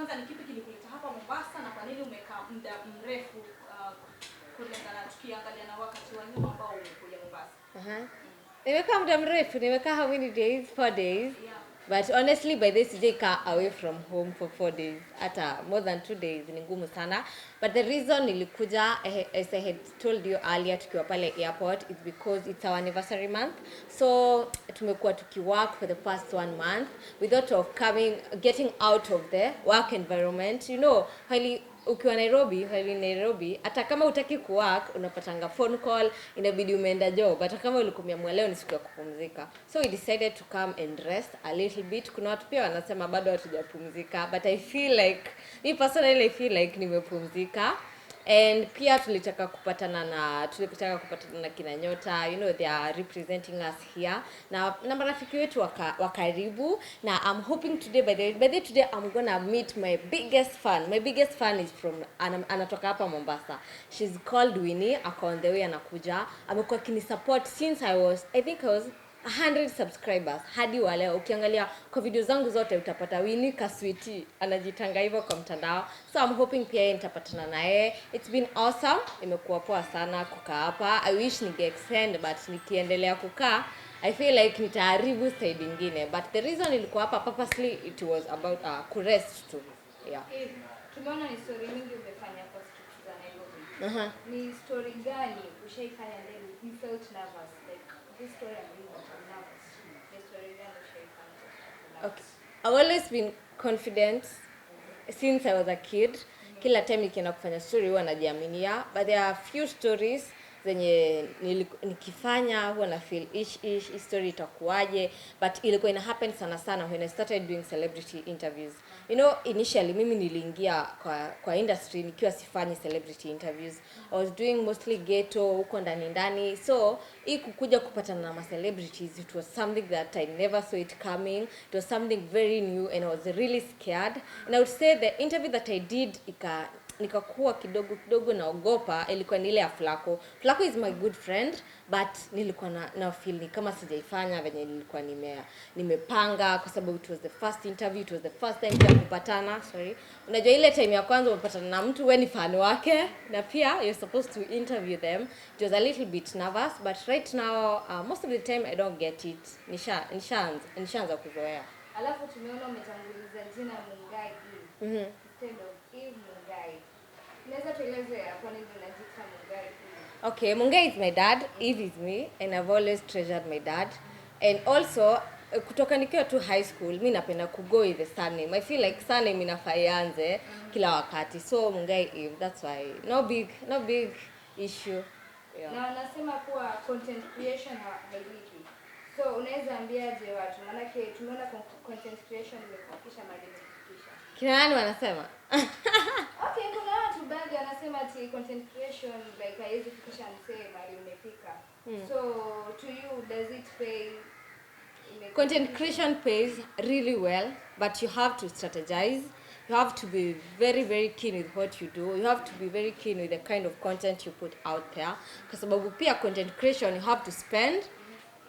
kwanza ni kipi kilikuleta hapa Mombasa na kwa nini umekaa muda mrefu kulingana tukiangalia na wakati wa nyuma ambao umekuja Mombasa? Nimekaa muda mrefu, nimekaa how many days? 4 days. Yeah. But honestly, by this day, away from home for 4 days. Ata more than 2 days, ni ngumu sana. But the reason nilikuja, as I had told you earlier, tukiwa pale airport, is because it's our anniversary month. So, tumekuwa tukiwork for the past 1 month. We thought of getting out of the work environment. You know, ukiwa Nairobi, hata kama hutaki kuwork, unapatanga phone call, inabidi umeenda job. Hata kama ulikuwa leo ni siku ya kupumzika. So we decided to come and rest a little bit. Kuna watu pia wanasema bado hatujapumzika, but I feel like nimepumzika. And pia tulitaka kupatana na kina Nyota, you know, they are representing us here. Na marafiki wetu wa karibu, na I'm hoping today by the way today I'm gonna meet my biggest fan. My biggest fan is from anatoka hapa Mombasa. She's called Winnie, ako on the way anakuja. Amekuwa kinisupport since I was 100 subscribers hadi wa leo. Ukiangalia kwa video zangu zote utapata Winnie Kaswiti anajitanga hivyo kwa mtandao. So I'm hoping pia nitapatana naye. It's been awesome. Imekuwa poa sana kukaa hapa. I wish extend, but nikiendelea kukaa I feel like nitaharibu side nyingine. But the reason nilikuwa hapa purposely, it was about kurest too. Yeah. Tumeona ni story mingi umefanya kwa streets za Nairobi. Ni story gani ushaifanya leo you felt nervous, like this story I'm really nervous? The story gani ushaifanya? Okay. I've always been confident since I was a kid. Kila time nikienda kufanya story huwa najiaminia, but there are few stories zenye nikifanya huwa na feel hii story itakuaje, but ilikuwa ina happen sana when I started doing celebrity interviews. You know, initially mimi niliingia kwa industry nikiwa sifanyi celebrity interviews. I was doing mostly ghetto huko ndani. So hii kukuja kupatana na celebrities, it was something that I never saw it coming. It was something very new and I was really scared. And I would say the interview that I did nikakuwa kidogo naogopa, ilikuwa ni ile ya Flako. Flako is my good friend, but nilikuwa na feel ni kama sijaifanya venye nilikuwa nimepanga, kwa sababu it was the first interview, it was the first time kupatana. Unajua ile time ya kwanza unapatana na mtu wewe ni fan wake na pia you're supposed to interview them. It was a little bit nervous, but right now most of the time I don't get it. Nishaanza kuzoea. Alafu tumeona umetanguliza jina Mungai. Instead of Mungai. Unaweza tuelezea kwa nini unajiita Mungai? Okay, Mungai is my dad, Eve is me, and I've always treasured my dad. And also, kutoka nikiwa tu high school, mimi napenda kugo with the surname. I feel like surname inafaa ianze kila wakati. So Mungai Eve, that's why. No big issue. Yeah. Na wanasema kuwa content creation hailiki. So unaweza ambiaje watu? Maana tumeona content creation imekufikisha mahali imefikisha. Kina nani wanasema? Okay, kuna watu baadhi wanasema ati content creation like haiwezi fikisha msee mahali umefika. So to you, does it pay? Content creation pays really well, but you have to strategize. You have to be very, very keen with what you do. You have to be very keen with the kind of content you put out there. Kwa sababu pia content creation you have to spend.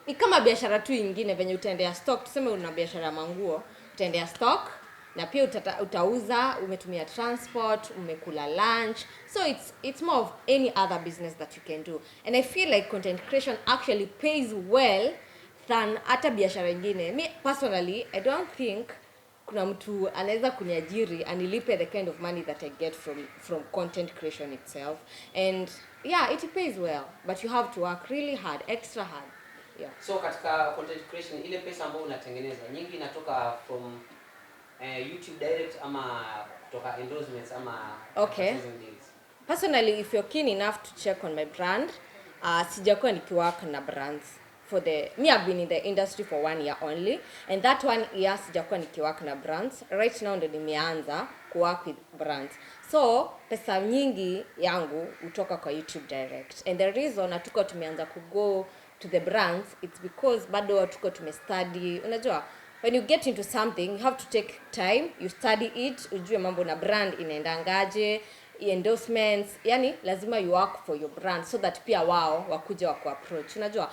Ni kama biashara tu ingine venye utaendea stock. Tuseme una biashara manguo, utaendea stock na pia utauza, umetumia transport, umekula lunch. So it's more of any other business that you can do. And I feel like content creation actually pays well than hata biashara nyingine. Me personally, I don't think kuna mtu anaweza kuniajiri anilipe the kind of money that I get from content creation itself. And yeah, it pays well, but you have to work really hard, extra hard. Yeah. So katika content creation ile pesa ambayo unatengeneza nyingi inatoka from YouTube direct ama kutoka endorsements ama advertising deals? Personally, if you're keen enough to check on my brand, sijakuwa nikiwork na brands. Me I've been in the industry for 1 year only, and that 1 year sijakuwa nikiwork na brands. Right now ndo nimeanza kuwork with brands. So pesa nyingi yangu utoka kwa YouTube direct. And the reason hatuko tumeanza go to the brands, it's because bado hatuko tumestudy. Unajua, when you get into something, you have to take time, you study it, ujue mambo na brand inaendangaje, endorsements, yani lazima you work for your brand so that pia wao wakuja wakuapproach. Unajua,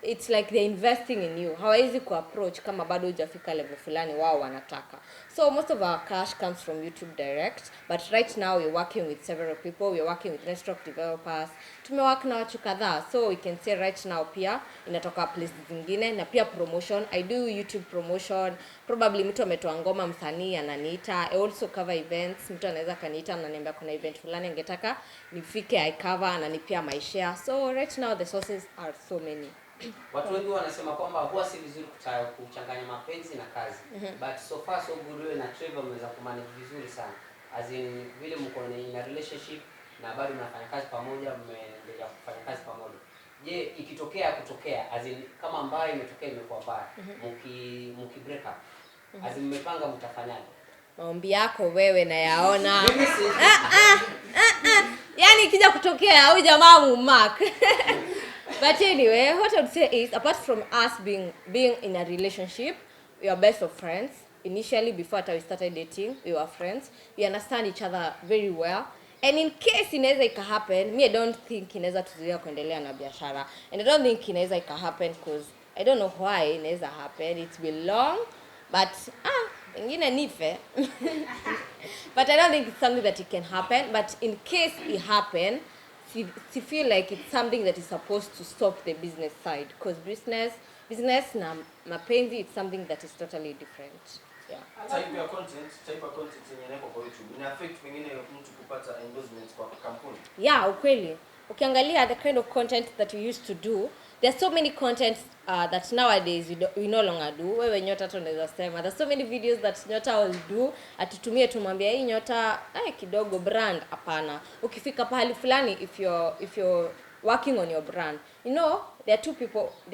it's like they're investing in you. Hawawezi kuapproach kama bado hujafika level fulani wao wanataka. So most of our cash comes from YouTube Direct, but right now we're working with several people. We're working with network developers. Tumework na watu kadhaa. So we can say right now pia inatoka places zingine na pia promotion. I do YouTube promotion. Probably mtu ametoa ngoma msanii ananiita. I also cover events. Mtu anaweza kaniita ananiambia kuna event fulani angetaka nifike, I cover, ananipia my share. So right now the sources are so many. Watu wengi wanasema kwamba huwa si vizuri kuchanganya mapenzi na kazi. But so far so good, wewe na Trevor mmeweza kumanage vizuri sana. As in vile mko in a relationship na bado mnafanya kazi pamoja, mmeendelea kufanya kazi pamoja. Je, ikitokea kutokea as in kama mbaya imetokea imekuwa mbaya, mki break up. As in mmepanga mtafanyaje? Maombi yako wewe na yaona. Yaani kija kutokea au jamaa mumark. But anyway, what I would say is, apart from us being in a relationship, we are best of friends. Initially, before we started dating, we were friends. We understand each other very well. And in case inaweza ika happen, I don't think inaweza tuzuia kuendelea na biashara. And I don't think inaweza ika happen because I don't know why inaweza happen. It's been long, but ingine nife. But I don't think it's something that it can happen. But in case it happen, she feel like it's something that is supposed to stop the business side, because business na mapenzi, it's something that is totally different. Yeah. Type of content yenye nako kwa YouTube ina affect pengine mtu kupata endorsements kwa kampuni. Yeah, ukweli. Ukiangalia the kind of content that we used to do, there are so many contents that nowadays we no longer do. Wewe Nyota tunaweza sema there's so many videos that Nyota will do, atutumie tumwambia hii Nyota kidogo brand hapana. Ukifika pahali fulani, if you're working on your brand, you know, there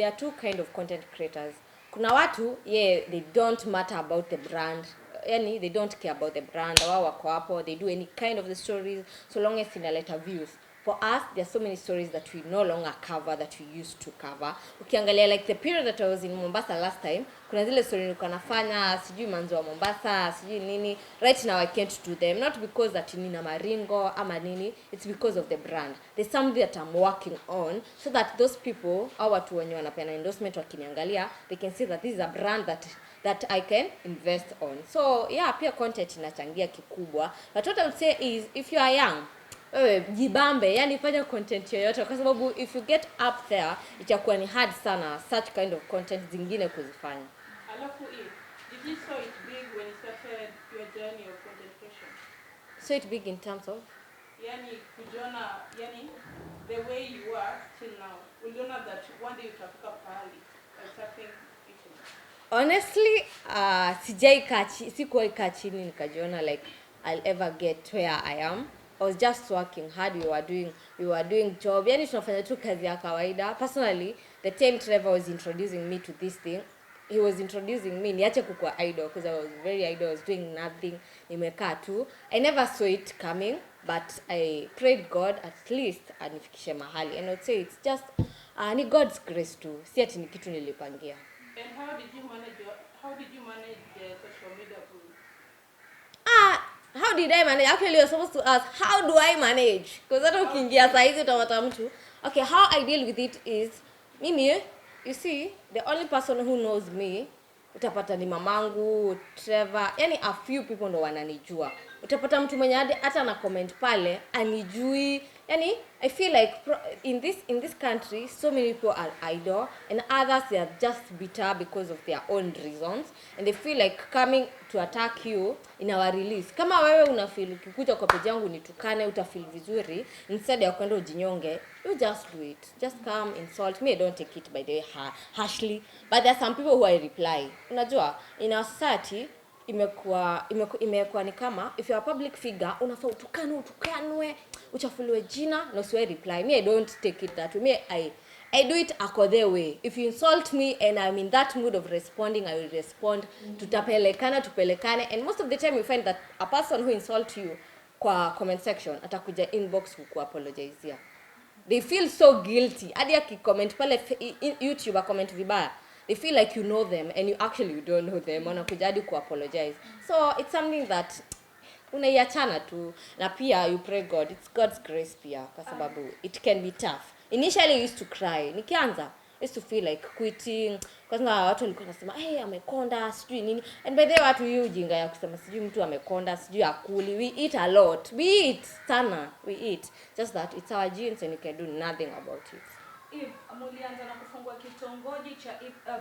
are two kind of content creators. Kuna watu they don't matter about the brand. Yani they don't care about the brand. Wao wako hapo, they do any kind of the stories so long as inaleta views. For us, there are so many stories that we no longer cover that we used to cover. Ukiangalia like the period that I was in Mombasa last time, kuna zile story nilikuwa nafanya, sijui manzo wa Mombasa, sijui nini. Right now I can't do them, not because that nina maringo ama nini, it's because of the brand. There's something that I'm working on so that those people, au watu wenye wanapenda endorsement wakiniangalia, they can see that this is a brand that I can invest on. So yeah, pia content inachangia kikubwa. But what I would say is, if you are young, jibambe, yani fanya content yoyote kwa sababu if you get up there itakuwa ni hard sana such kind of content zingine kuzifanya. Alafu did you saw it big when you started your journey of content creation? So it big in terms of Yani kujiona, yani the way you are till now, uliona that one day utafika pahali like something different? Honestly, sikuwahi kaa chini nikajiona like I'll ever get where I am. I was just working hard. We were doing job. Yani tunafanya tu kazi ya kawaida. Personally, the time Trevor was introducing me to this thing, he was introducing me niache kukua idol because I was very idle. I was doing nothing. Nimekaa tu. I never saw it coming, but I prayed God at least anifikishe mahali. And I would say it's just ni God's grace too. Si ati ni kitu nilipangia. And how did you manage the social media pool? How did I manage? Actually, you're supposed to ask, how do I manage? Because I don't think okay, how I deal with it is, mimi, you see, the only person who knows me, utapata ni mamangu, Trevor, yani a few people ndo wananijua. Utapata mtu mwenye hata na comment pale, anijui. Yani, I feel like in this country, so many people are idle, and others they are just bitter because of their own reasons, and they feel like coming to attack you in our release. Kama wewe unafeel ukikuja kwa page yangu nitukane, utafeel vizuri, instead ya kwenda ujinyonge, you just do it. Just come, insult me. I don't take it by the way harshly, but there are some people who I reply. Unajua, in our society, imekuwa ni kama if you are a public figure unafaa utukanwe uchafuliwe jina na usiwe reply. Me, I don't take it that way. Me, I do it the way. If you insult me and I'm in that mood of responding, I will respond. Tupelekane. And most of the time you find that a person who insults you kwa comment section atakuja inbox kuapologizea. They feel so guilty. Hadi akicomment pale YouTube comment vibaya, they feel like you know them and you don't know them. Wanakuja hadi kuapologize. So it's something that unaiachana tu, na pia you pray God. It's God's grace pia kwa sababu it can be tough. Initially I used to cry. Nikianza used to feel like quitting. Kwanza watu walikuwa nasema amekonda sijui nini, and by the way watu hiyo ujinga ya kusema sijui mtu amekonda sijui akuli. We eat a lot, we eat sana, we eat, just that it's our genes and you can do nothing about it. Eve, mulianza na kufungua kitongoji cha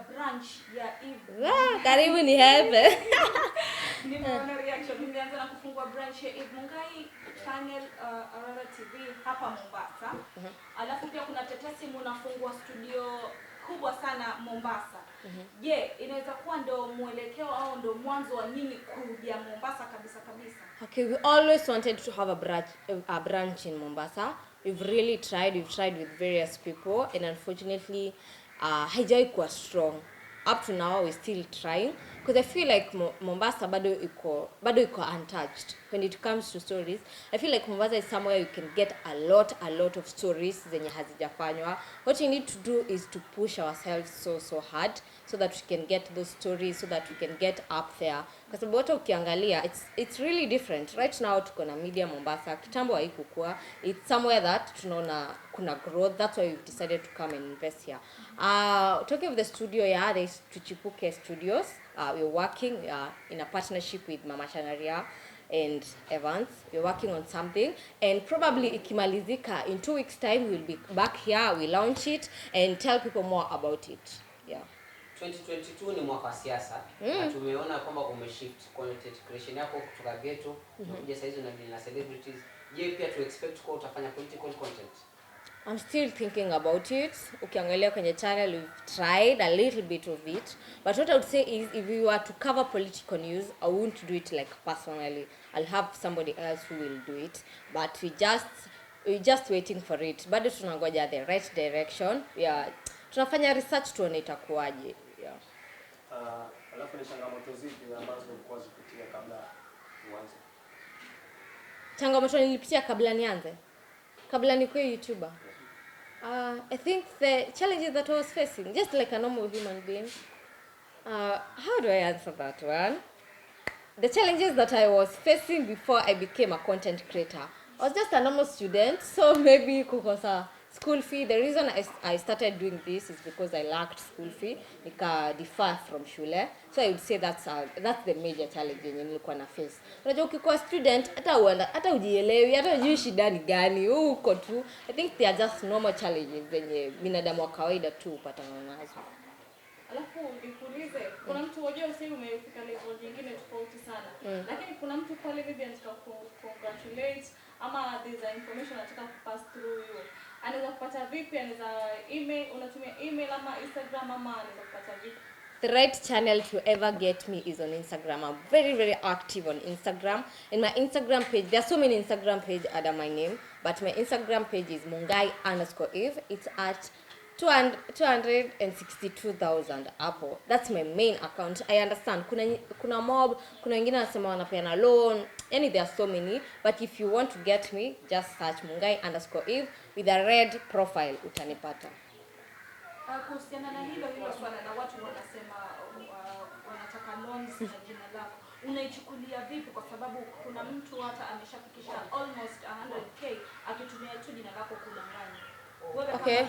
branch ya Eve. Karibu ni hepe. Nimeona reaction. Mulianza na kufungua branch ya Eve Mungai channel Aurora TV hapa Mombasa. Alafu pia kuna tetesi mnafungua studio kubwa sana Mombasa. Je, inaweza kuwa ndo mwelekeo au ndo mwanzo wa nini kuja Mombasa kabisa kabisa? Okay, we always wanted to have a branch in Mombasa. We've tried with various people, and unfortunately haijai kuwa strong. Up to now we're still trying, because I feel like Mombasa bado iko untouched when it comes to stories. I feel like Mombasa is somewhere you can get a lot of stories zenye hazijafanywa. What you need to do is to push ourselves so hard so that we can get those stories, so that we can get up there. Kwa sababu hata ukiangalia it's really different. Right now tuko na media Mombasa, kitambo haikukua. It's somewhere that tunaona kuna growth. That's why we've decided to come and invest here. Talking of the studio, there's Tuchipuke Studios. We're working in a partnership with Mama Shanaria and Evans. We're working on something, and probably ikimalizika in 2 weeks time we'll be back here, we launch it and tell people more about it. 2022 ni mwaka wa siasa. Na tumeona kwamba umeshift content creation yako kutoka ghetto kuja sasa hizo na celebrities. Je, pia to expect kwa utafanya political content? I'm still thinking about it. Ukiangalia kwenye channel we've tried a little bit of it, but what I would say is if we were to cover political news, I won't do it like personally. I'll have somebody else who will do it, but we're just waiting for it. Bado tunangoja the right direction. Tunafanya research tuone itakuwaje. Alafu ni changamoto zipi ambazo ulikuwa zipitia kabla uanze? Changamoto nilipitia kabla nianze? Kabla nikuwe YouTuber? I think the challenges that I was facing, just like a normal human being. How do I answer that one? The challenges that I was facing before I became a content creator. I was just a normal student, so maybe kukosa school fee. The reason I started doing this is because I lacked school fee. Nika defer from shule. So I would say that's the major challenge yenye nilikuwa na face. Unajua ukikuwa student hata ujielewi, hata hujui shida ni gani, uko tu. I think they are just normal challenges zenye binadamu wa kawaida tu upatana nazo. Alafu nikuulize, kuna mtu unajua usemi umefika level nyingine tofauti sana. Lakini kuna mtu pale bibi anataka congratulate ama there's a information anataka pass through you. Anaweza kupata vipi? Anaweza email, unatumia email ama Instagram ama anaweza kupata vipi? The right channel to ever get me is on Instagram. I'm very active on Instagram. In my Instagram page, there are so many Instagram pages under my name, but my Instagram page is Mungai_Eve. It's at 262,000 hapo. That's my main account. I understand kuna mob, kuna wengine wanasema wanapeana loan. There are so many, but if you want to get me, just search Mungai_Eve with a red profile utanipata. Kuhusiana na hilo swala na watu wanasema wanataka loans na jina lako. Unaichukulia vipi kwa sababu kuna mtu hata ameshafikisha almost 100k akitumia tu jina lako kudanganya? Okay.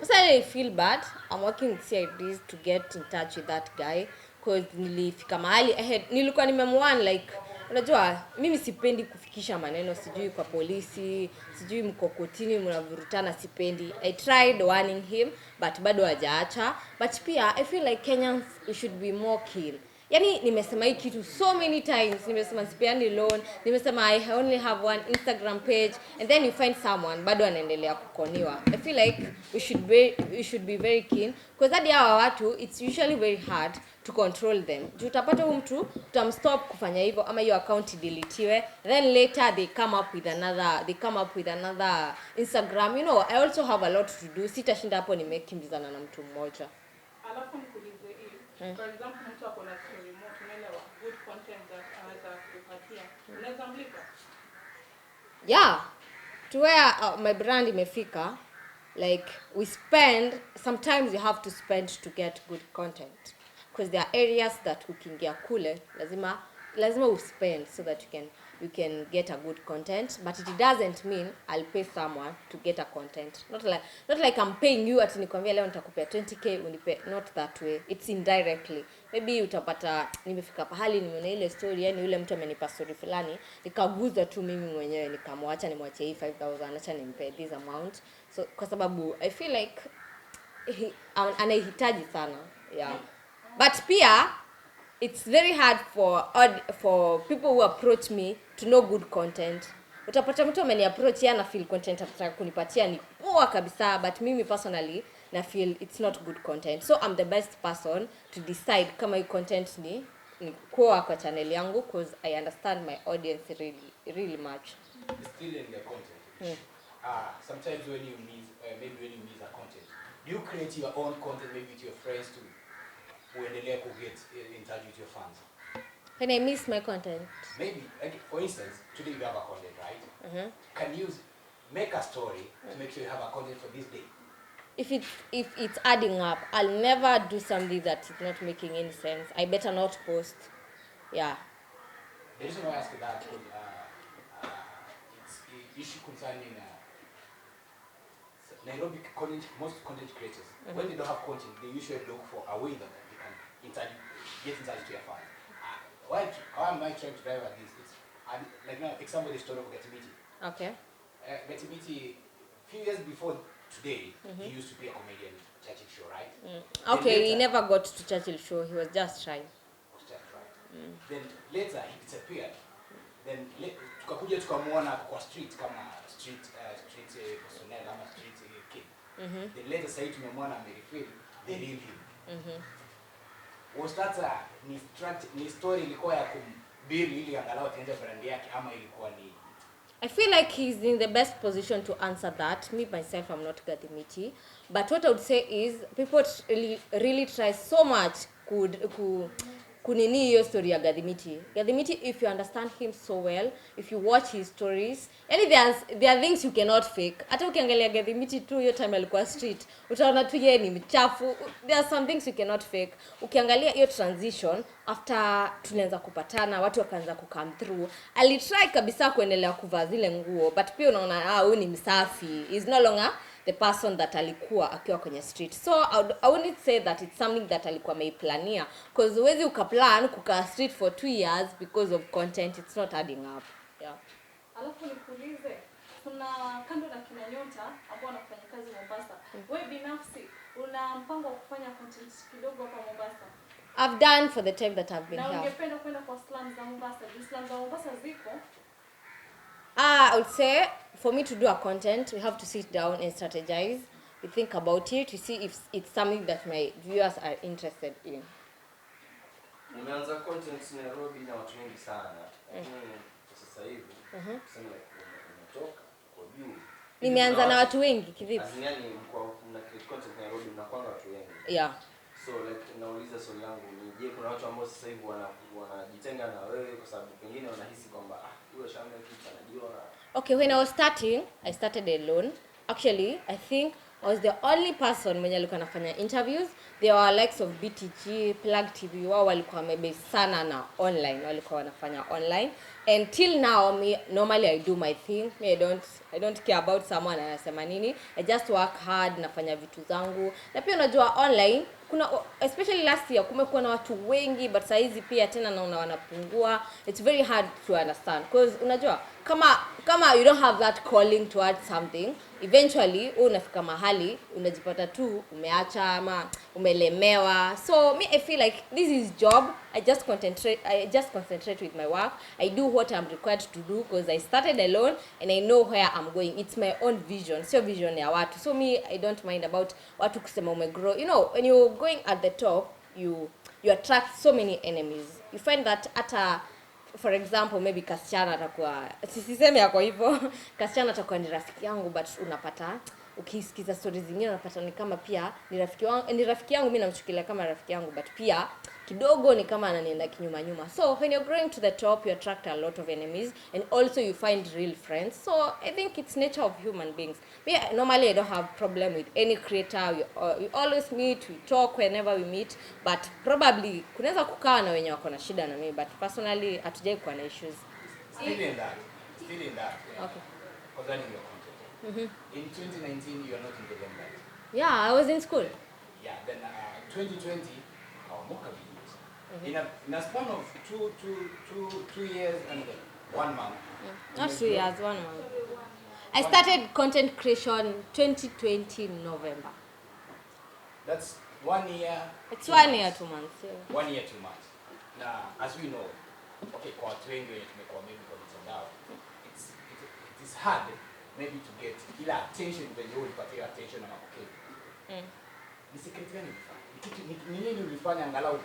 So I feel bad. I'm working with CIDs to get in touch with that guy because nilifika mahali ahead. Nilikuwa nimemwarn like unajua mimi sipendi kufikisha maneno sijui kwa polisi, sijui mkokotini mnavurutana sipendi. I tried warning him but bado hajaacha. But pia I feel like Kenyans we should be more keen. Nimesema hii kitu so many times. Nimesema sipeani loan, nimesema I only have one Instagram page, and then you find someone bado anaendelea kukoniwa. I feel like we should be very keen because hadi hawa watu it's usually very hard to control them. Utapata huyu mtu utamstop kufanya hivyo ama hiyo account deletiwe, then later they come up with another Instagram. I also have a lot to do. Sitashinda hapo nimekimbizana na mtu mmoja. Alafu nikuulize hii. For example, mtu ako na story moto, unaelewa good content that anaweza kupatia. Unaweza mlipa? Yeah. To where my brand imefika, like sometimes you have to spend to get good content. Because there are areas that ukiingia kule lazima lazima uspend so that you can get a good content, but it doesn't mean I'll pay someone to get a content. Not like I'm paying you ati nikwambia leo nitakupea 20k unipe, not that way. It's indirectly. Maybe utapata nimefika pahali nimeona ile story, yani yule mtu amenipa story fulani, nikaguza tu mimi mwenyewe nikamwacha nimwachie hii 5000, acha nimpe this amount. So kwa sababu I feel like anahitaji sana. Yeah. But pia it's very hard for people who approach me to know good content. Utapata mtu ameni approach yana feel content ataka kunipatia ni poa kabisa, but mimi personally na feel it's not good content. So I'm the best person to decide kama hii content ni poa kwa channel yangu, because I understand my audience really much. Still in the content. Sometimes when you miss a content, do you create your own content maybe with your friends to uendelee ku get in touch with your fans? When I miss my content, Maybe, like, for instance, today you have a content, right? Can you make a story to make sure you have a content for this day? if it's adding up, I'll never do something that is not making any sense. I better not post. Yeah. The reason why I ask that is it's an issue concerning Nairobi most content creators. When they don't have content, they usually look for a way that they can get in touch to your fans. How am I trying to drive at this? It's like now, example, the story of Gatimiti. Okay. Gatimiti, few years before today, he used to be a comedian at Churchill Show, right? Okay, he never got to Churchill Show. He was just shy. Then later he disappeared. Then tukakuja tukamuona kwa street kama street personnel ama street kid. Then later sasa tumemwona amerefill the real him. Was that ni story ilikuwa ya kumbiri ili angalau tengeneza brand yake ama ilikuwa ni? I feel like he's in the best position to answer that. Me myself, I'm not Gatimiti, but what I would say is people really try so much kunini hiyo story ya Gatimiti, if you understand him so well, if you watch his stories, and there are things you cannot fake. Hata ukiangalia Gatimiti tu hiyo time alikuwa street, utaona tu yeye ni mchafu. There are some things you cannot fake. Ukiangalia hiyo transition after tulianza kupatana, watu wakaanza come through, alitry kabisa kuendelea kuvaa zile nguo, but pia unaona huyu ni msafi. Is no longer the person that alikuwa akiwa kwenye street. So I wouldn't say that it's something that alikuwa ameiplania, because huwezi ukaplan kukaa street for 2 years because of content. It's not adding up. Yeah. Alafu nikuulize, kuna kando na kina Nyota ambao wanafanya kazi Mombasa. Wewe binafsi una mpango wa kufanya content kidogo hapa Mombasa? I've done for the time that I've been here. Na ungependa kwenda kwa slums za Mombasa? Slums za Mombasa ziko? I would say for me to do a content, we have to sit down and strategize. We think about it to see if it's something that my viewers are interested in. Nimeanza content Nairobi na watu wengi sana. Sasa hivi tuseme umetoka kwa juu. Nimeanza na watu wengi kivipi? Yaani mna create content Nairobi mnakuanga watu wengi. Yeah. So like nauliza swali langu ni je, kuna watu ambao sasa hivi wanajitenga na wewe kwa sababu pengine wanahisi kwamba huyo shamba kitu anajiona? Okay, when I was starting, I started alone. Actually, I think I was the only person mwenye alikuwa anafanya interviews. There were likes of BTG, Plug TV, wao walikuwa wamebase sana na online, walikuwa wanafanya online. Until now, normally I do my thing. I don't care about someone anasema nini. I just work hard, nafanya vitu zangu. Na pia unajua online, kuna especially last year kumekuwa na watu wengi, but saizi pia tena naona wanapungua. It's very hard to understand because unajua kama you don't have that calling towards something, eventually unafika mahali unajipata tu umeacha ama umelemewa. So me I feel like this is job. I just concentrate with my work. I do what I'm required to do because I started alone and I know where I'm going. It's my own vision. So vision ya watu. So me I don't mind about watu kusema umegrow. You know, when you're going at the top, you attract so many enemies. You find that for example, maybe kasichana atakuwa siseme yako hivyo, kasichana atakuwa ni rafiki yangu, but unapata ukisikiza stories zingine unapata ni kama pia ni rafiki yangu, mimi namchukulia kama rafiki yangu, but pia kidogo ni kama ananienda kinyuma nyuma. So when you're growing to the top, you attract a lot of enemies, and also you find real friends. So I think it's nature of human beings. Me, normally I don't have problem with any creator. We always meet, we talk whenever we meet, but probably kunaweza kukaa na wenye wako na shida na mimi, but personally hatujai kuwa na issues. Still in that. Yeah. Okay. Concerning your content. In 2019, you are not in the limelight. Yeah, I was in school. Yeah, then 2020, our Mocha videos. In a span of two years and 1 month. Not 2 years, 1 month. I started content creation 2020 November. That's 1 year. It's 1 year, 2 months. Yeah. 1 year, 2 months. Now, as we know, okay, kwa watu wengi wenye tumekuwa maybe kwa mitandao, it is hard maybe to get ile attention when you ulipatia attention na mapokezi. Ni secret gani ulifanya? Ni nini ulifanya angalau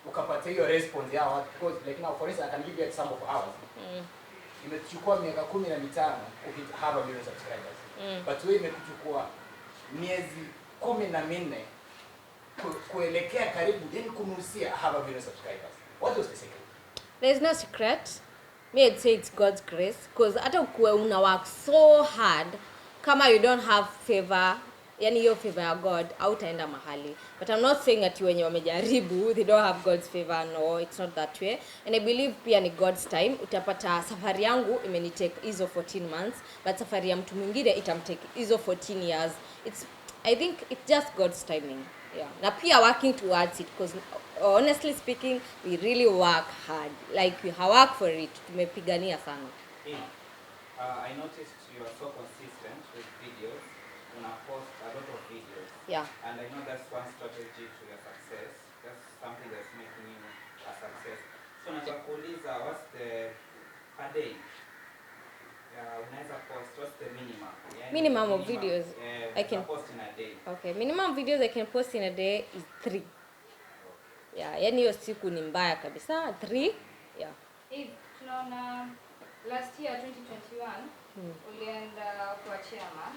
ukapata hiyo response ya watu? Because like now, for instance, I can give you an example of ours. Imechukua miaka 15 have a million subscribers. But wewe imekuchukua miezi 14 kuelekea karibu yani kunusia have a million subscribers. What was the secret? There's no secret. Me, I'd say it's God's grace, because hata ukuwe una work so hard, kama you don't have favor, yani hiyo favor ya God, hautaenda mahali. But I'm not saying that wenye wamejaribu they don't have God's favor. No, it's not that way. And I believe pia ni God's time. Utapata safari yangu imenitake hizo 14 months, but safari ya mtu mwingine itamtake hizo 14 years. I think it's just God's timing. Yeah. Na pia working towards it, because honestly speaking, we really work hard. Like we work for it. Tumepigania sana. I noticed you are so consistent with videos. You post a lot of videos. Yeah. And I know that's one strategy to your success. That's something that's making you a success. So nataka kuuliza, what's the per day? Unaweza post, what's the minimum? Yeah, minimum of videos I can post in a day. Okay, minimum videos I can post in a day is 3. Yeah, yani hiyo siku ni mbaya kabisa. 3. Yeah. If tunaona last year 2021 ulienda kwa chama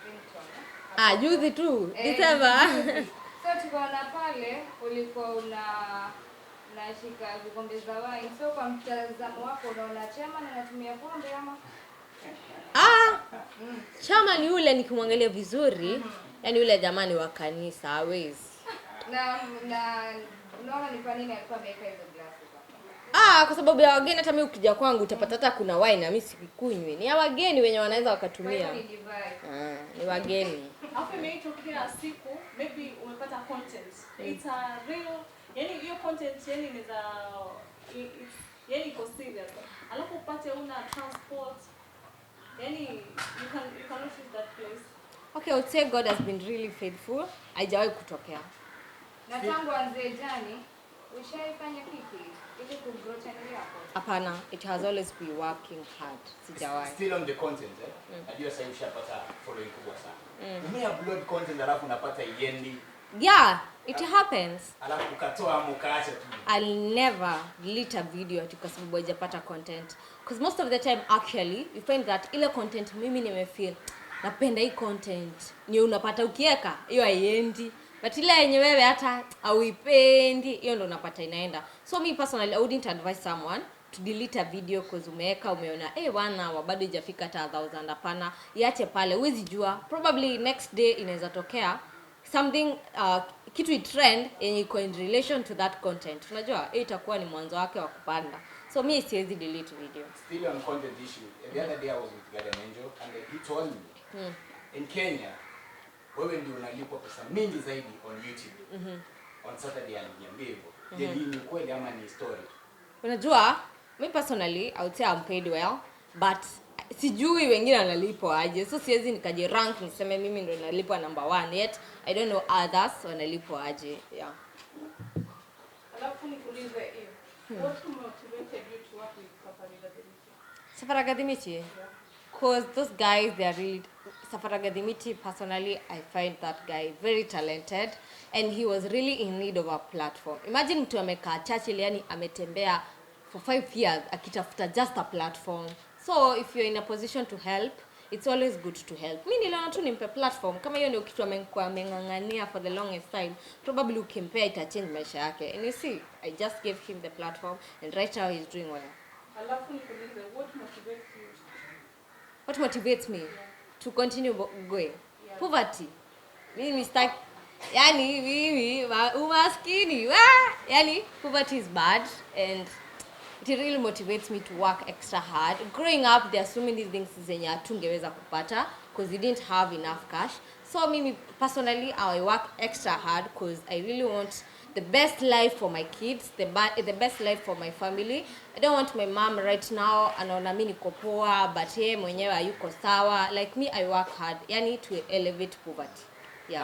Ringtone. Juzi tu. December. So tukaona pale ulikuwa unashika vikombe za wine. So kwa mtazamo wako unaona chama na natumia pombe ama? Chama ni ule nikimwangalia vizuri, yani yule jamani wa kanisa hawezi. Na unaona ni kwa nini alikuwa ameweka hizo glasi? Kwa sababu ya wageni. Hata mimi ukija kwangu utapata hata kuna wine na mimi sikunywi. Ni ya wageni wenye wanaweza wakatumia. Ni wageni. Hapo imetokea siku maybe umepata content. It's a real, yani hiyo content yani ni za yani iko serious. Alafu upate una transport. Yani you can use that place. Okay, I would say God has been really faithful. Haijawahi kutokea. Na tangu anze jani, ushaifanya kipi ili kugrow channel yako? Hapana, it has always been working hard. Sijawahi. Still on the content, najua sasa ushapata following kubwa sana. Umeupload content alafu unapata iendi. Yeah, it happens. Alafu ukatoa ama ukaacha tu. I'll never delete a video kwa sababu hajapata content. Because most of the time actually, you find that ile content mimi nimefeel napenda hii content, ni unapata ukieka hiyo haiendi. But ile yenye wewe hata hauipendi, hiyo ndo unapata inaenda. So me personally, I wouldn't advise someone to delete a video because umeona bwana bado haijafika hata 1000. Hapana, iache pale. Huwezi jua, probably next day inaweza tokea something kitu trend yenye iko in relation to that content. Unajua itakuwa ni mwanzo wake wa kupanda. So me siwezi delete video. Still on content issue. The other day I was with Guardian Angel and he told me in Kenya wewe ndio unalipwa pesa mingi zaidi on YouTube. On Saturday aliniambia hivyo. Je, ni kweli ama ni story? Unajua, me personally I would say I'm paid well, but sijui wengine wanalipwa aje. So siwezi nikaje rank niseme mimi ndio nalipwa number 1 yet. I don't know others wanalipwa aje. Yeah. Alafu nikuulize hiyo. What motivated you to work with Safari Gadimiti? Yeah. Because those guys, they are really... Safari Gadimiti, personally, I find that guy very talented. And he was really in need of a platform. Imagine mtu amekaa Churchill, yani ametembea for 5 years, akitafuta just a platform. So, if you're in a position to help, it's always good to help. Mimi niliona tu nimpe platform kama hiyo ndio kitu ameng'ang'ania for the longest time, probably ukimpea ita change maisha yake. And you see, I just gave him the platform and right now he's doing well. Alafu nikuulize, what motivates you? What motivates me to continue going? Poverty. Mimi start yani mimi umaskini. Yani poverty is bad and it really motivates me to work extra hard. Growing up, there are so many things zenye hatungeweza kupata because we didn't have enough cash. So mimi personally, I work extra hard because I really want the best life for my kids, the best life for my family. I don't want my mom right now anaona mimi niko poa but yeye mwenyewe hayuko sawa. Like me, I work hard yani to elevate poverty. Yeah.